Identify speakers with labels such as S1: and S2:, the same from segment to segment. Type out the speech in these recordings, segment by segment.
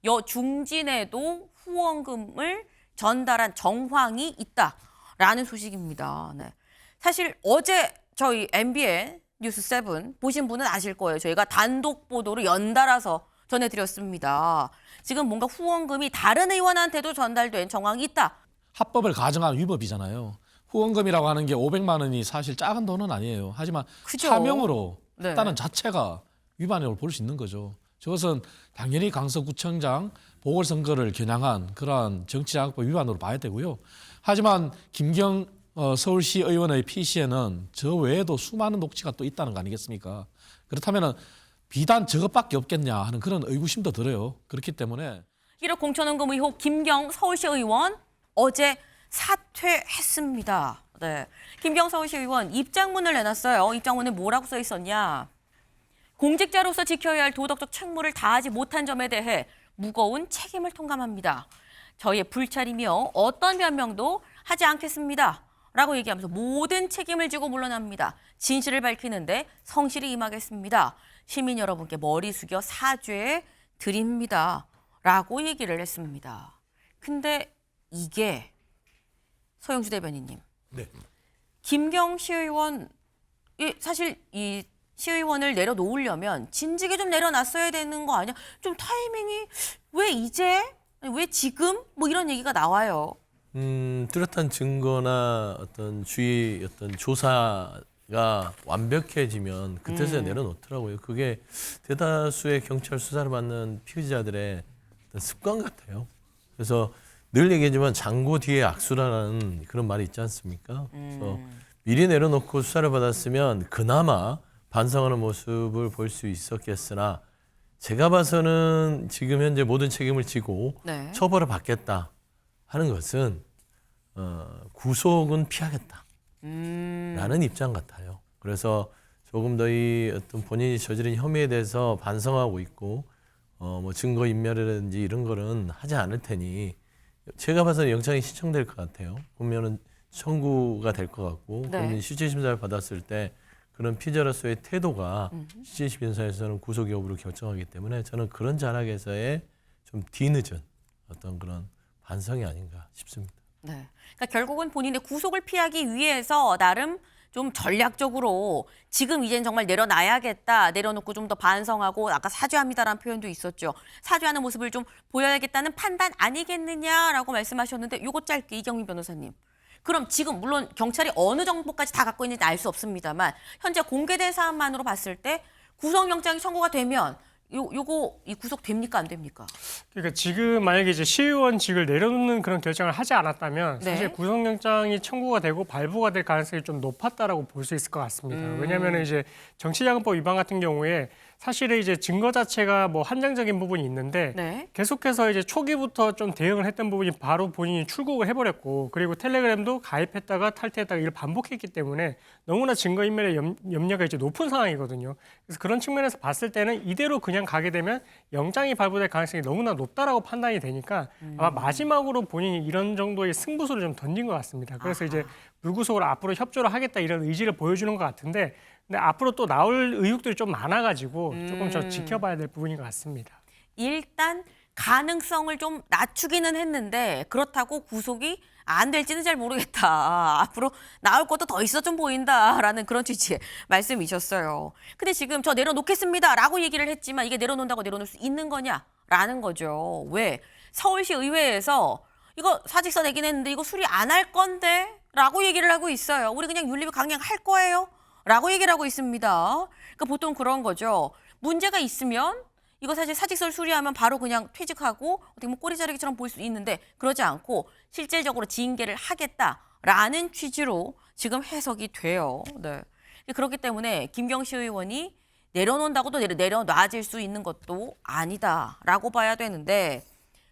S1: 여중진에도 후원금을 전달한 정황이 있다라는 소식입니다. 네. 사실 어제 저희 MBN 뉴스 7 보신 분은 아실 거예요. 저희가 단독 보도로 연달아서 전해드렸습니다. 지금 뭔가 후원금이 다른 의원한테도 전달된 정황이 있다.
S2: 합법을 가정한 위법이잖아요. 후원금이라고 하는 게 500만 원이 사실 작은 돈은 아니에요. 하지만
S1: 그죠?
S2: 차명으로
S1: 네.
S2: 했다는 자체가 위반으로 볼 수 있는 거죠. 저것은 당연히 강서구청장 보궐선거를 겨냥한 그러한 정치자금법 위반으로 봐야 되고요. 하지만 김경 서울시 의원의 PC에는 저 외에도 수많은 녹취가 또 있다는 거 아니겠습니까? 그렇다면 비단 저것밖에 없겠냐 하는 그런 의구심도 들어요. 그렇기 때문에
S1: 1억 공천원금 의혹 김경 서울시 의원 어제 사퇴했습니다. 네. 김경 서울시 의원 입장문을 내놨어요. 입장문에 뭐라고 써 있었냐? 공직자로서 지켜야 할 도덕적 책무를 다하지 못한 점에 대해 무거운 책임을 통감합니다. 저희의 불찰이며 어떤 변명도 하지 않겠습니다. 라고 얘기하면서 모든 책임을 지고 물러납니다. 진실을 밝히는데 성실히 임하겠습니다. 시민 여러분께 머리 숙여 사죄 드립니다. 라고 얘기를 했습니다. 근데 이게 서영주 대변인님.
S2: 네.
S1: 김경 시의원, 사실 이 시의원을 내려놓으려면 진즉에 좀 내려놨어야 되는 거 아니야? 좀 타이밍이 왜 이제? 왜 지금? 뭐 이런 얘기가 나와요.
S3: 뚜렷한 증거나 어떤 주의 어떤 조사가 완벽해지면 그때서야 내려놓더라고요. 그게 대다수의 경찰 수사를 받는 피의자들의 어떤 습관 같아요. 그래서 늘 얘기하지만 장고 뒤에 악수라는 그런 말이 있지 않습니까? 그래서 미리 내려놓고 수사를 받았으면 그나마 반성하는 모습을 볼 수 있었겠으나 제가 봐서는 지금 현재 모든 책임을 지고
S1: 네.
S3: 처벌을 받겠다 하는 것은 구속은 피하겠다라는 입장 같아요. 그래서 조금 더 이 어떤 본인이 저지른 혐의에 대해서 반성하고 있고 뭐 증거 인멸이라든지 이런 거는 하지 않을 테니 제가 봐서는 영장이 신청될 것 같아요. 보면은 청구가 될 것 같고
S1: 네.
S3: 그러면 실질 심사를 받았을 때 그런 피의자로서의 태도가 실질 심사에서는 구속 여부를 결정하기 때문에 저는 그런 자락에서의 좀 뒤늦은 어떤 그런 반성이 아닌가 싶습니다.
S1: 네. 그러니까 결국은 본인의 구속을 피하기 위해서 나름 좀 전략적으로 지금 이젠 정말 내려놔야겠다. 내려놓고 좀 더 반성하고 아까 사죄합니다라는 표현도 있었죠. 사죄하는 모습을 좀 보여야겠다는 판단 아니겠느냐라고 말씀하셨는데 요거 짧게 이경민 변호사님. 그럼 지금 물론 경찰이 어느 정보까지 다 갖고 있는지 알 수 없습니다만 현재 공개된 사안만으로 봤을 때 구속영장이 청구가 되면 요거 이 구속됩니까 안 됩니까?
S4: 그러니까 지금 만약에 이제 시의원직을 내려놓는 그런 결정을 하지 않았다면
S1: 네.
S4: 사실 구속영장이 청구가 되고 발부가 될 가능성이 좀 높았다라고 볼 수 있을 것 같습니다. 왜냐하면 이제 정치자금법 위반 같은 경우에 사실은 이제 증거 자체가 뭐 한정적인 부분이 있는데
S1: 네.
S4: 계속해서 이제 초기부터 좀 대응을 했던 부분이 바로 본인이 출국을 해버렸고 그리고 텔레그램도 가입했다가 탈퇴했다가 이걸 반복했기 때문에 너무나 증거인멸의 염려가 이제 높은 상황이거든요. 그래서 그런 측면에서 봤을 때는 이대로 그냥 가게 되면 영장이 발부될 가능성이 너무나 높다라고 판단이 되니까 아마 마지막으로 본인이 이런 정도의 승부수를 좀 던진 것 같습니다. 그래서 이제 불구속으로 앞으로 협조를 하겠다 이런 의지를 보여주는 것 같은데 근데 앞으로 또 나올 의혹들이 좀 많아가지고 조금 더 지켜봐야 될 부분인 것 같습니다.
S1: 일단 가능성을 좀 낮추기는 했는데 그렇다고 구속이 안 될지는 잘 모르겠다. 앞으로 나올 것도 더 있어 좀 보인다라는 그런 취지의 말씀이셨어요. 근데 지금 저 내려놓겠습니다라고 얘기를 했지만 이게 내려놓는다고 내려놓을 수 있는 거냐라는 거죠. 왜? 서울시 의회에서 이거 사직서 내긴 했는데 이거 수리 안 할 건데 라고 얘기를 하고 있어요. 우리 그냥 윤리위 강행할 거예요. 라고 얘기를 하고 있습니다. 그러니까 보통 그런 거죠. 문제가 있으면 이거 사실 사직서를 수리하면 바로 그냥 퇴직하고 어떻게 뭐 꼬리 자르기처럼 보일 수 있는데 그러지 않고 실질적으로 징계를 하겠다라는 취지로 지금 해석이 돼요. 네. 그렇기 때문에 김경시 의원이 내려놓는다고도 내려놔질 수 있는 것도 아니다라고 봐야 되는데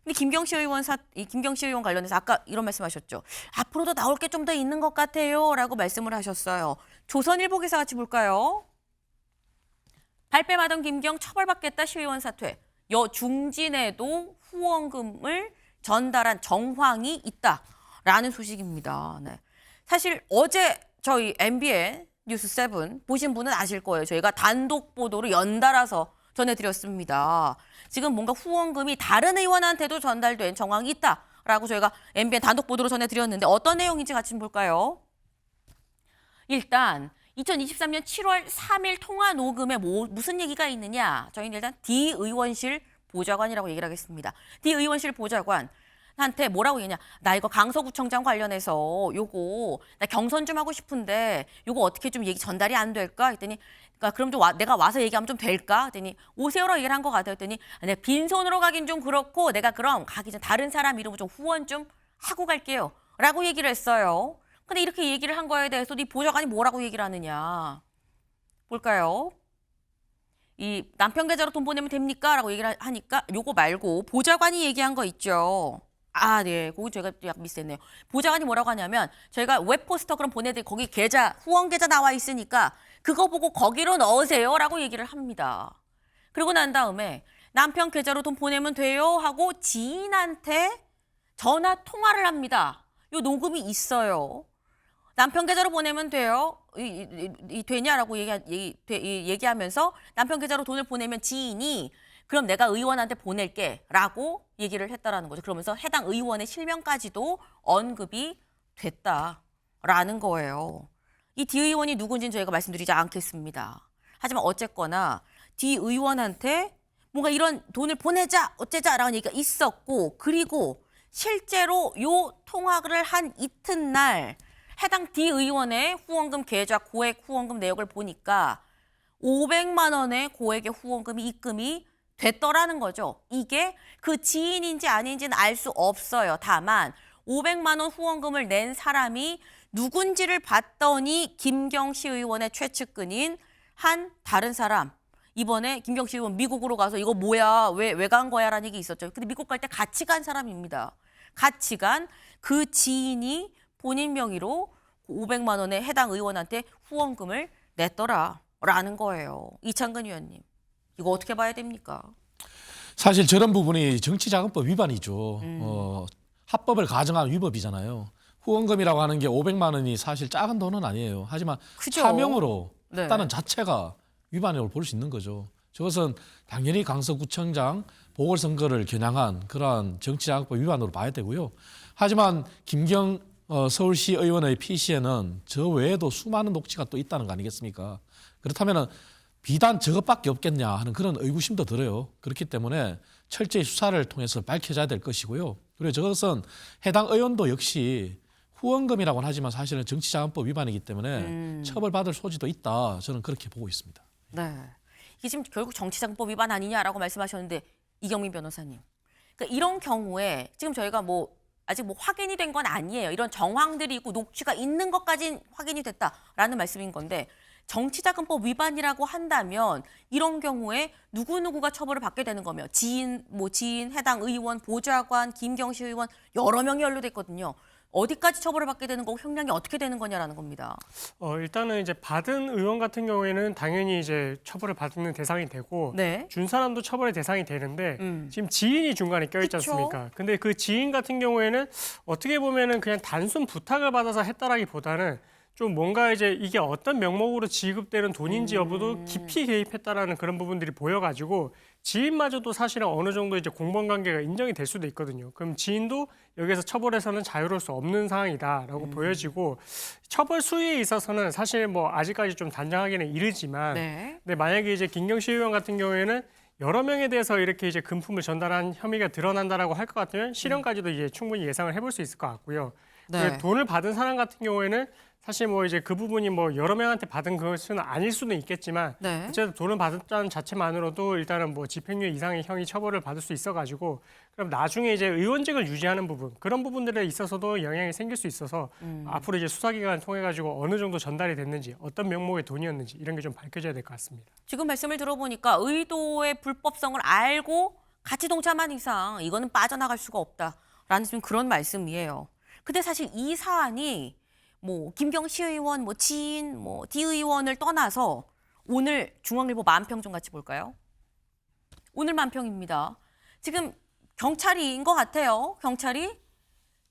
S1: 근데 김경시 의원 관련해서 아까 이런 말씀하셨죠. 앞으로도 나올 게 좀 더 있는 것 같아요라고 말씀을 하셨어요. 조선일보 기사 같이 볼까요? 발뺌하던 김경 처벌받겠다 시의원 사퇴. 여중진에도 후원금을 전달한 정황이 있다라는 소식입니다. 네. 사실 어제 저희 MBN 뉴스 7 보신 분은 아실 거예요. 저희가 단독 보도로 연달아서 전해드렸습니다. 지금 뭔가 후원금이 다른 의원한테도 전달된 정황이 있다라고 저희가 MBN 단독 보도로 전해드렸는데 어떤 내용인지 같이 좀 볼까요? 일단 2023년 7월 3일 통화 녹음에 무슨 얘기가 있느냐? 저희는 일단 D 의원실 보좌관이라고 얘기를 하겠습니다. D 의원실 보좌관한테 뭐라고 얘기냐? 나 이거 강서구청장 관련해서 요거 나 경선 좀 하고 싶은데 요거 어떻게 좀 얘기 전달이 안 될까? 했더니 그러니까 그럼 좀 내가 와서 얘기하면 좀 될까? 했더니 오세요라고 얘기를 한 것 같아요. 했더니 내가 빈손으로 가긴 좀 그렇고 내가 그럼 가기 전 다른 사람 이름으로 좀 후원 좀 하고 갈게요. 라고 얘기를 했어요. 근데 이렇게 얘기를 한 거에 대해서 이 보좌관이 뭐라고 얘기를 하느냐. 볼까요? 이 남편 계좌로 돈 보내면 됩니까? 라고 얘기를 하니까 요거 말고 보좌관이 얘기한 거 있죠. 아, 네. 그거 제가 약간 미스했네요. 보좌관이 뭐라고 하냐면 저희가 웹포스터 그럼 보내드릴 거기 계좌, 후원 계좌 나와 있으니까 그거 보고 거기로 넣으세요. 라고 얘기를 합니다. 그러고 난 다음에 남편 계좌로 돈 보내면 돼요. 하고 지인한테 전화 통화를 합니다. 요 녹음이 있어요. 남편 계좌로 보내면 돼요. 되냐라고 얘기하면서 남편 계좌로 돈을 보내면 지인이 그럼 내가 의원한테 보낼게 라고 얘기를 했다라는 거죠. 그러면서 해당 의원의 실명까지도 언급이 됐다라는 거예요. 이 D 의원이 누군지는 저희가 말씀드리지 않겠습니다. 하지만 어쨌거나 D 의원한테 뭔가 이런 돈을 보내자 어째자라는 얘기가 있었고 그리고 실제로 요 통화를 한 이튿날 해당 D 의원의 후원금 계좌 고액 후원금 내역을 보니까 500만 원의 고액의 후원금이 입금이 됐더라는 거죠. 이게 그 지인인지 아닌지는 알 수 없어요. 다만 500만 원 후원금을 낸 사람이 누군지를 봤더니 김경시 의원의 최측근인 한 다른 사람. 이번에 김경시 의원 미국으로 가서 이거 뭐야 왜 간 거야 라는 얘기 있었죠. 근데 미국 갈 때 같이 간 사람입니다. 같이 간 그 지인이 본인 명의로 500만 원에 해당 의원한테 후원금을 냈더라라는 거예요. 이창근 의원님. 이거 어떻게 봐야 됩니까?
S2: 사실 저런 부분이 정치자금법 위반이죠. 합법을 가정한 위법이잖아요. 후원금이라고 하는 게 500만 원이 사실 작은 돈은 아니에요. 하지만
S1: 그죠?
S2: 차명으로
S1: 네.
S2: 했다는 자체가 위반으로 볼 수 있는 거죠. 저것은 당연히 강서구청장 보궐선거를 겨냥한 그러한 정치자금법 위반으로 봐야 되고요. 하지만 서울시 의원의 PC에는 저 외에도 수많은 녹취가 또 있다는 거 아니겠습니까? 그렇다면 비단 저것밖에 없겠냐 하는 그런 의구심도 들어요. 그렇기 때문에 철저히 수사를 통해서 밝혀져야 될 것이고요. 그리고 저것은 해당 의원도 역시 후원금이라고는 하지만 사실은 정치자금법 위반이기 때문에 처벌받을 소지도 있다. 저는 그렇게 보고 있습니다.
S1: 네. 이게 지금 결국 정치자금법 위반 아니냐라고 말씀하셨는데 이경민 변호사님. 그러니까 이런 경우에 지금 저희가 아직 확인이 된 건 아니에요. 이런 정황들이 있고 녹취가 있는 것까진 확인이 됐다라는 말씀인 건데 정치자금법 위반이라고 한다면 이런 경우에 누구누구가 처벌을 받게 되는 거며 지인, 해당 의원, 보좌관, 김경시 의원 여러 명이 연루돼 있거든요. 어디까지 처벌을 받게 되는 거고 형량이 어떻게 되는 거냐라는 겁니다.
S4: 일단은 이제 받은 의원 같은 경우에는 당연히 이제 처벌을 받는 대상이 되고
S1: 네.
S4: 준 사람도 처벌의 대상이 되는데 지금 지인이 중간에 껴있지
S1: 그쵸?
S4: 않습니까? 근데 그 지인 같은 경우에는 어떻게 보면은 그냥 단순 부탁을 받아서 했다라기보다는 좀 뭔가 이제 이게 어떤 명목으로 지급되는 돈인지 여부도 깊이 개입했다라는 그런 부분들이 보여가지고 지인마저도 사실은 어느 정도 이제 공범 관계가 인정이 될 수도 있거든요. 그럼 지인도 여기서 처벌에서는 자유로울 수 없는 상황이다라고 보여지고 처벌 수위에 있어서는 사실 아직까지 좀 단정하기는 이르지만
S1: 네.
S4: 근데 만약에 이제 김경시 의원 같은 경우에는 여러 명에 대해서 이렇게 이제 금품을 전달한 혐의가 드러난다라고 할 것 같으면 실형까지도 이제 충분히 예상을 해볼 수 있을 것 같고요.
S1: 네.
S4: 돈을 받은 사람 같은 경우에는 사실 이제 그 부분이 여러 명한테 받은 것은 아닐 수는 있겠지만
S1: 네.
S4: 어쨌든 돈을 받았다는 자체만으로도 일단은 집행유예 이상의 형이 처벌을 받을 수 있어가지고 그럼 나중에 이제 의원직을 유지하는 부분 그런 부분들에 있어서도 영향이 생길 수 있어서 앞으로 이제 수사기관을 통해 가지고 어느 정도 전달이 됐는지 어떤 명목의 돈이었는지 이런 게 좀 밝혀져야 될 것 같습니다.
S1: 지금 말씀을 들어보니까 의도의 불법성을 알고 같이 동참한 이상 이거는 빠져나갈 수가 없다라는 지금 그런 말씀이에요. 근데 사실 이 사안이 김경시 의원, 지인, D 의원을 떠나서 오늘 중앙일보 만평 좀 같이 볼까요? 오늘 만평입니다. 지금 경찰인 것 같아요. 경찰이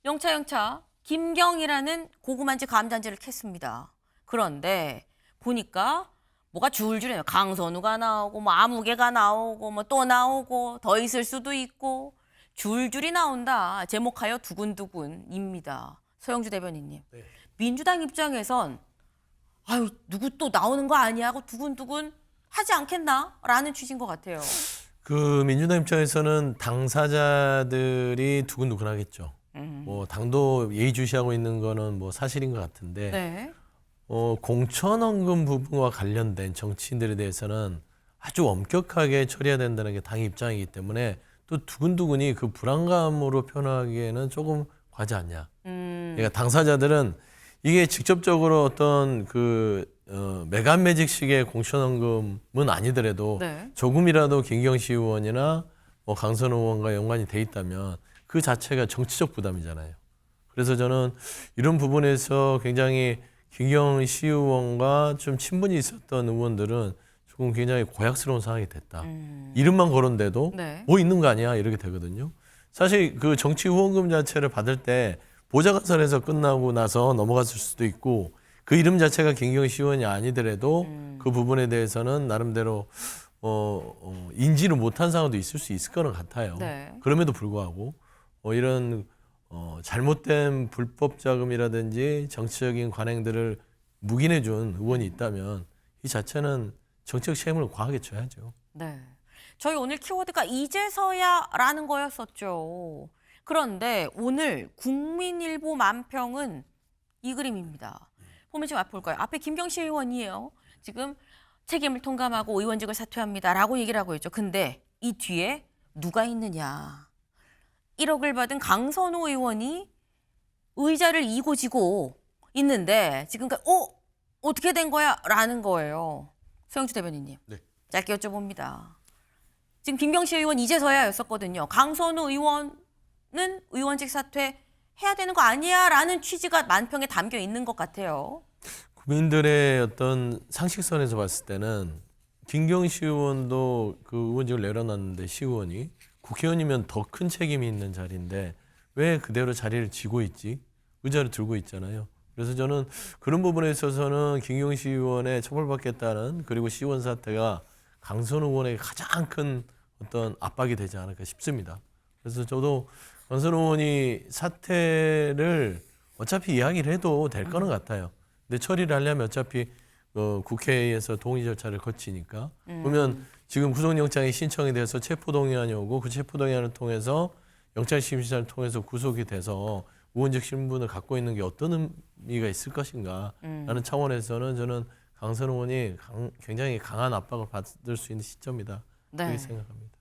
S1: 영차 김경이라는 고구마인지 감자인지를 캤습니다. 그런데 보니까 뭐가 줄줄해요. 강선우가 나오고 뭐 아무개가 나오고 뭐 또 나오고 더 있을 수도 있고 줄줄이 나온다. 제목하여 두근두근입니다. 서영주 대변인님.
S3: 네.
S1: 민주당 입장에선 아유 누구 또 나오는 거 아니야 하고 두근두근 하지 않겠나라는 취지인 것 같아요.
S3: 그 민주당 입장에서는 당사자들이 두근두근하겠죠. 뭐 당도 예의주시하고 있는 거는 뭐 사실인 것 같은데
S1: 네.
S3: 공천원금 부분과 관련된 정치인들에 대해서는 아주 엄격하게 처리해야 된다는 게 당의 입장이기 때문에 또 두근두근이 그 불안감으로 표현하기에는 조금 과하지 않냐. 그러니까 당사자들은 이게 직접적으로 어떤 그 매간매직식의 공천원금은 아니더라도
S1: 네.
S3: 조금이라도 김경시 의원이나 뭐 강선우 의원과 연관이 돼 있다면 그 자체가 정치적 부담이잖아요. 그래서 저는 이런 부분에서 굉장히 김경시 의원과 좀 친분이 있었던 의원들은 조금 굉장히 고약스러운 상황이 됐다. 이름만 거론돼도
S1: 네.
S3: 뭐 있는 거 아니야 이렇게 되거든요. 사실 그 정치 후원금 자체를 받을 때 보좌관선에서 끝나고 나서 넘어갔을 수도 있고 그 이름 자체가 김경시 의원이 아니더라도 그 부분에 대해서는 나름대로 인지를 못한 상황도 있을 수 있을 거는 같아요.
S1: 네.
S3: 그럼에도 불구하고 이런 잘못된 불법 자금이라든지 정치적인 관행들을 묵인해준 의원이 있다면 이 자체는 정치적 책임을 과하게 져야죠.
S1: 네. 저희 오늘 키워드가 이제서야라는 거였었죠. 그런데 오늘 국민일보 만평은 이 그림입니다. 보면 지금 앞에 볼까요? 앞에 김경시 의원이에요. 지금 책임을 통감하고 의원직을 사퇴합니다라고 얘기를 하고 있죠. 근데 이 뒤에 누가 있느냐. 1억을 받은 강선우 의원이 의자를 이고 지고 있는데 지금까지 어떻게 된 거야? 라는 거예요. 서영주 대변인님.
S3: 네.
S1: 짧게 여쭤봅니다. 지금 김경시 의원 이제서야였었거든요. 강선우 의원은 의원직 사퇴 해야 되는 거 아니야? 라는 취지가 만평에 담겨 있는 것 같아요.
S3: 국민들의 어떤 상식선에서 봤을 때는 김경시 의원도 그 의원직을 내려놨는데 시의원이 국회의원이면 더 큰 책임이 있는 자리인데 왜 그대로 자리를 쥐고 있지? 의자를 들고 있잖아요. 그래서 저는 그런 부분에 있어서는 김경시 의원의 처벌받겠다는 그리고 시의원 사태가 강선우 의원에게 가장 큰 어떤 압박이 되지 않을까 싶습니다. 그래서 저도 강선우 의원이 사퇴를 어차피 이야기를 해도 될 거는 같아요. 근데 처리를 하려면 어차피 국회에서 동의 절차를 거치니까 보면 지금 구속영장이 신청이 돼서 체포동의안이 오고 그 체포동의안을 통해서 영장심의사를 통해서 구속이 돼서 의원직 신분을 갖고 있는 게 어떤 의미가 있을 것인가 라는 차원에서는 저는 강선우 의원이 굉장히 강한 압박을 받을 수 있는 시점이다.
S1: 네.
S3: 그렇게 생각합니다.